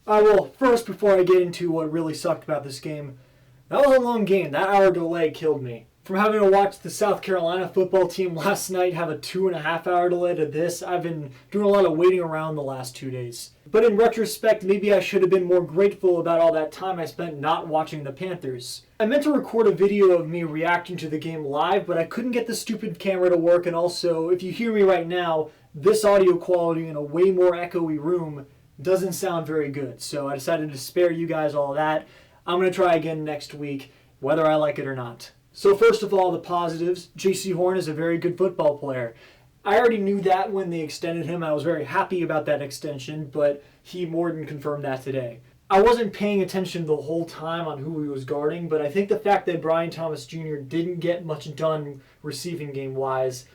Well, first, before I get into what really sucked about this game, that was a long game. That hour delay killed me. From having to watch the South Carolina football team last night have a 2.5 hour delay to this, I've been doing a lot of waiting around the last 2 days. But in retrospect, maybe I should have been more grateful about all that time I spent not watching the Panthers. I meant to record a video of me reacting to the game live, but I couldn't get the stupid camera to work, and also, if you hear me right now, this audio quality in a way more echoey room doesn't sound very good. So I decided to spare you guys all that. I'm going to try again next week, whether I like it or not. So first of all, the positives. J.C. Horn is a very good football player. I already knew that when they extended him. I was very happy about that extension, but he more than confirmed that today. I wasn't paying attention the whole time on who he was guarding, but I think the fact that Brian Thomas Jr. didn't get much done receiving game-wise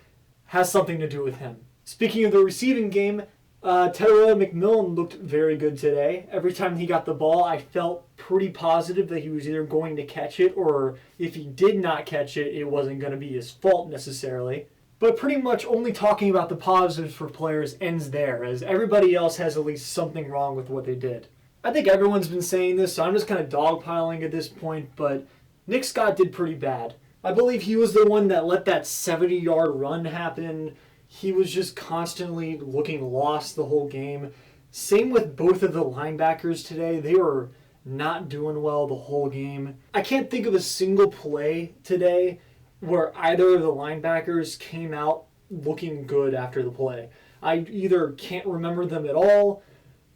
has something to do with him. Speaking of the receiving game, Terrell McMillan looked very good today. Every time he got the ball, I felt pretty positive that he was either going to catch it, or if he did not catch it, it wasn't going to be his fault necessarily. But pretty much only talking about the positives for players ends there, as everybody else has at least something wrong with what they did. I think everyone's been saying this, so I'm just kind of dogpiling at this point, but Nick Scott did pretty bad. I believe he was the one that let that 70-yard run happen. He was just constantly looking lost the whole game. Same with both of the linebackers today. They were not doing well the whole game. I can't think of a single play today where either of the linebackers came out looking good after the play. I either can't remember them at all,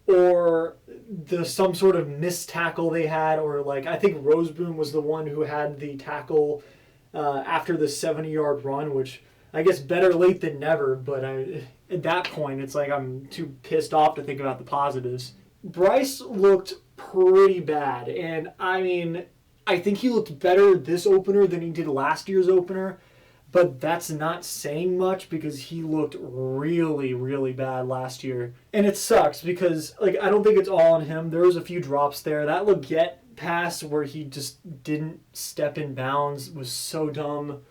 or some sort of missed tackle they had, or like I think Roseboom was the one who had the tackle after the 70-yard run, which I guess better late than never, but at that point, it's like I'm too pissed off to think about the positives. Bryce looked pretty bad, and I mean, I think he looked better this opener than he did last year's opener, but that's not saying much because he looked really, really bad last year. And it sucks because like I don't think it's all on him. There was a few drops there. That Leggett pass where he just didn't step in bounds was so dumb.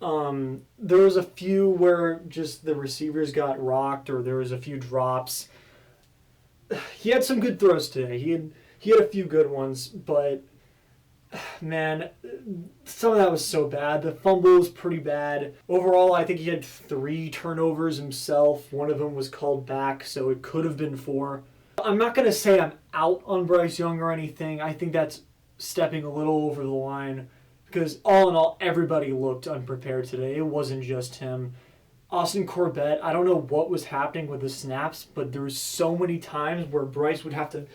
There was a few where just the receivers got rocked, or there was a few drops. He had some good throws today. He had a few good ones, but man, some of that was so bad. The fumble was pretty bad. Overall, I think he had 3 turnovers himself. One of them was called back, so it could have been 4. I'm not going to say I'm out on Bryce Young or anything. I think that's stepping a little over the line. Because all in all, everybody looked unprepared today. It wasn't just him. Austin Corbett, I don't know what was happening with the snaps, but there was so many times where Bryce would have to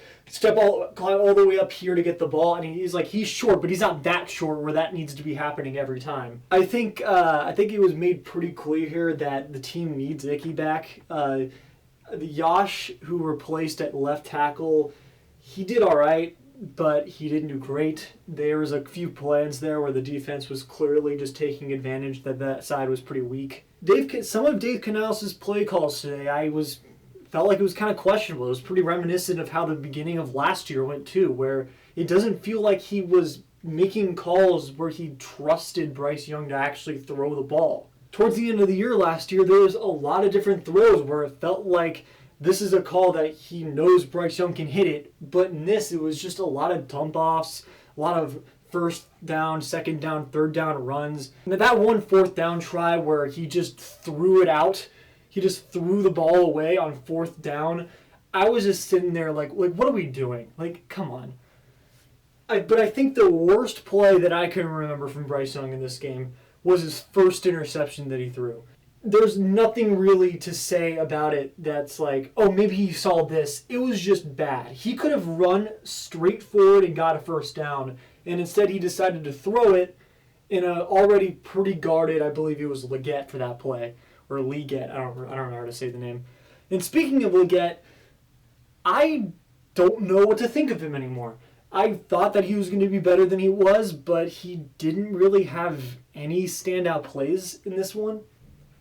climb all the way up here to get the ball, and he's short, but he's not that short where that needs to be happening every time. I think it was made pretty clear here that the team needs Icky back. The Yash, who replaced at left tackle, he did all right, but he didn't do great. There was a few plays there where the defense was clearly just taking advantage that side was pretty weak. Some of Dave Canales' play calls today, felt like it was kind of questionable. It was pretty reminiscent of how the beginning of last year went too, where it doesn't feel like he was making calls where he trusted Bryce Young to actually throw the ball. Towards the end of the year last year, there was a lot of different throws where it felt like this is a call that he knows Bryce Young can hit it, but in this, it was just a lot of dump-offs, a lot of first down, second down, third down runs. And that one fourth down try where he just threw it out, he just threw the ball away on fourth down, I was just sitting there like what are we doing? Like, come on. But I think the worst play that I can remember from Bryce Young in this game was his first interception that he threw. There's nothing really to say about it that's like, oh, maybe he saw this. It was just bad. He could have run straight forward and got a first down, and instead he decided to throw it in a already pretty guarded, I believe it was Leggett for that play, or Leggett, I don't know how to say the name. And speaking of Leggett, I don't know what to think of him anymore. I thought that he was going to be better than he was, but he didn't really have any standout plays in this one.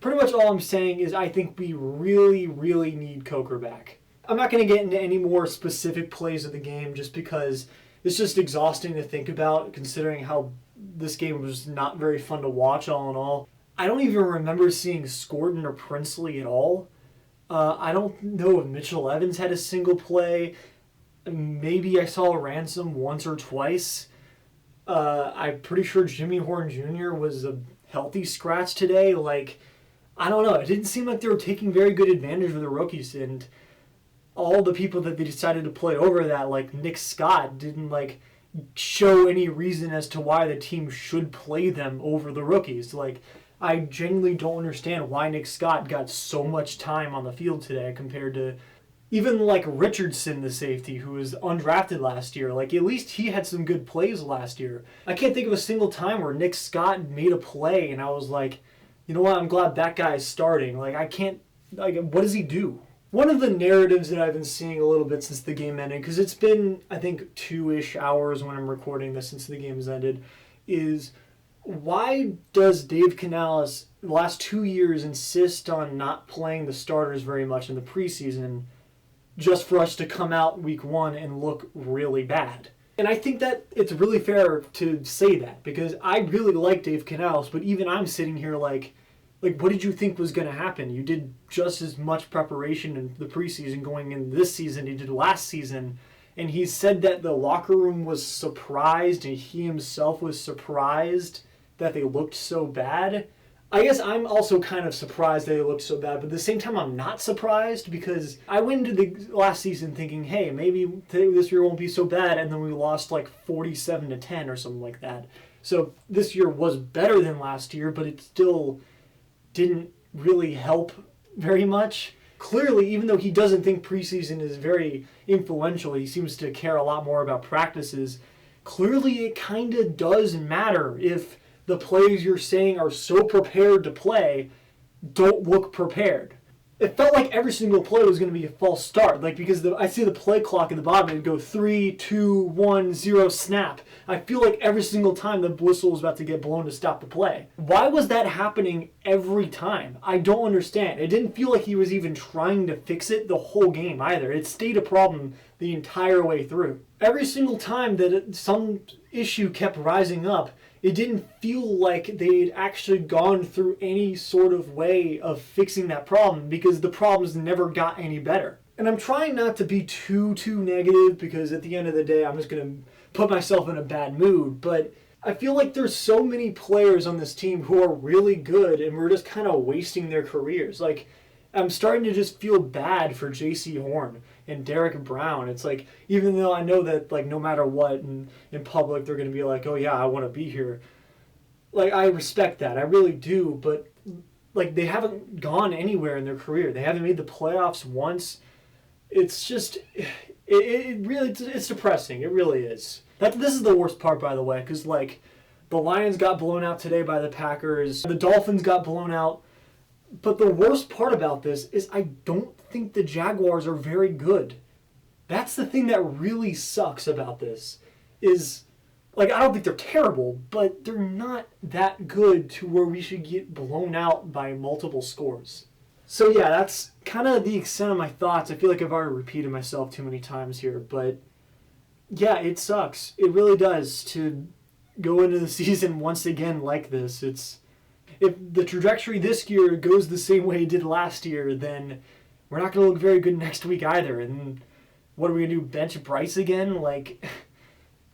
Pretty much all I'm saying is I think we really, really need Coker back. I'm not going to get into any more specific plays of the game just because it's just exhausting to think about, considering how this game was not very fun to watch all in all. I don't even remember seeing Scorton or Princely at all. I don't know if Mitchell Evans had a single play. maybe I saw Ransom once or twice. I'm pretty sure Jimmy Horn Jr. was a healthy scratch today. Like, I don't know. It didn't seem like they were taking very good advantage of the rookies, and all the people that they decided to play over that, like Nick Scott, didn't like show any reason as to why the team should play them over the rookies. Like, I genuinely don't understand why Nick Scott got so much time on the field today compared to even like Richardson, the safety, who was undrafted last year. Like, at least he had some good plays last year. I can't think of a single time where Nick Scott made a play and I was like, you know what, I'm glad that guy is starting. Like, I can't, like, what does he do? One of the narratives that I've been seeing a little bit since the game ended, because it's been, I think, 2-ish hours when I'm recording this since the game has ended, is why does Dave Canales, the last 2 years, insist on not playing the starters very much in the preseason just for us to come out week 1 and look really bad? And I think that it's really fair to say that, because I really like Dave Canales, but even I'm sitting here like, what did you think was going to happen? You did just as much preparation in the preseason going in this season you did last season. And he said that the locker room was surprised and he himself was surprised that they looked so bad. I guess I'm also kind of surprised that they looked so bad, but at the same time I'm not surprised, because I went into the last season thinking, hey, maybe this year won't be so bad, and then we lost like 47-10 or something like that. So this year was better than last year, but it still didn't really help very much. Clearly, even though he doesn't think preseason is very influential, he seems to care a lot more about practices. Clearly, it kind of does matter if the players you're saying are so prepared to play don't look prepared. It felt like every single play was going to be a false start, like, because I see the play clock at the bottom and it'd go 3, 2, 1, 0, snap. I feel like every single time the whistle was about to get blown to stop the play. Why was that happening every time? I don't understand. It didn't feel like he was even trying to fix it the whole game either. It stayed a problem the entire way through. Every single time that some issue kept rising up, it didn't feel like they'd actually gone through any sort of way of fixing that problem, because the problems never got any better. And I'm trying not to be too negative, because at the end of the day, I'm just going to put myself in a bad mood. But I feel like there's so many players on this team who are really good, and we're just kind of wasting their careers. Like, I'm starting to just feel bad for J.C. Horn and Derek Brown. It's like, even though I know that, like, no matter what in public they're going to be like, oh yeah, I want to be here. Like, I respect that. I really do. But, like, they haven't gone anywhere in their career. They haven't made the playoffs once. It's just, it really, it's depressing. It really is. This is the worst part, by the way, because, like, the Lions got blown out today by the Packers. The Dolphins got blown out. But the worst part about this is I don't think the Jaguars are very good. That's the thing that really sucks about this. Is, like, I don't think they're terrible, but they're not that good to where we should get blown out by multiple scores. So yeah, that's kind of the extent of my thoughts. I feel like I've already repeated myself too many times here, but yeah, it sucks. It really does to go into the season once again like this. If the trajectory this year goes the same way it did last year, then we're not going to look very good next week either. And what are we going to do, bench Bryce again? Like,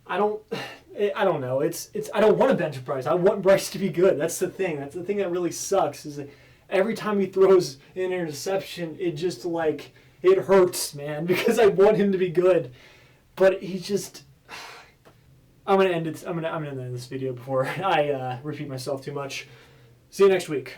I don't know. I don't want to bench Bryce. I want Bryce to be good. That's the thing. That's the thing that really sucks, is that every time he throws an interception, it just, like, it hurts, man, because I want him to be good. But he just, I'm going to end this video before I repeat myself too much. See you next week.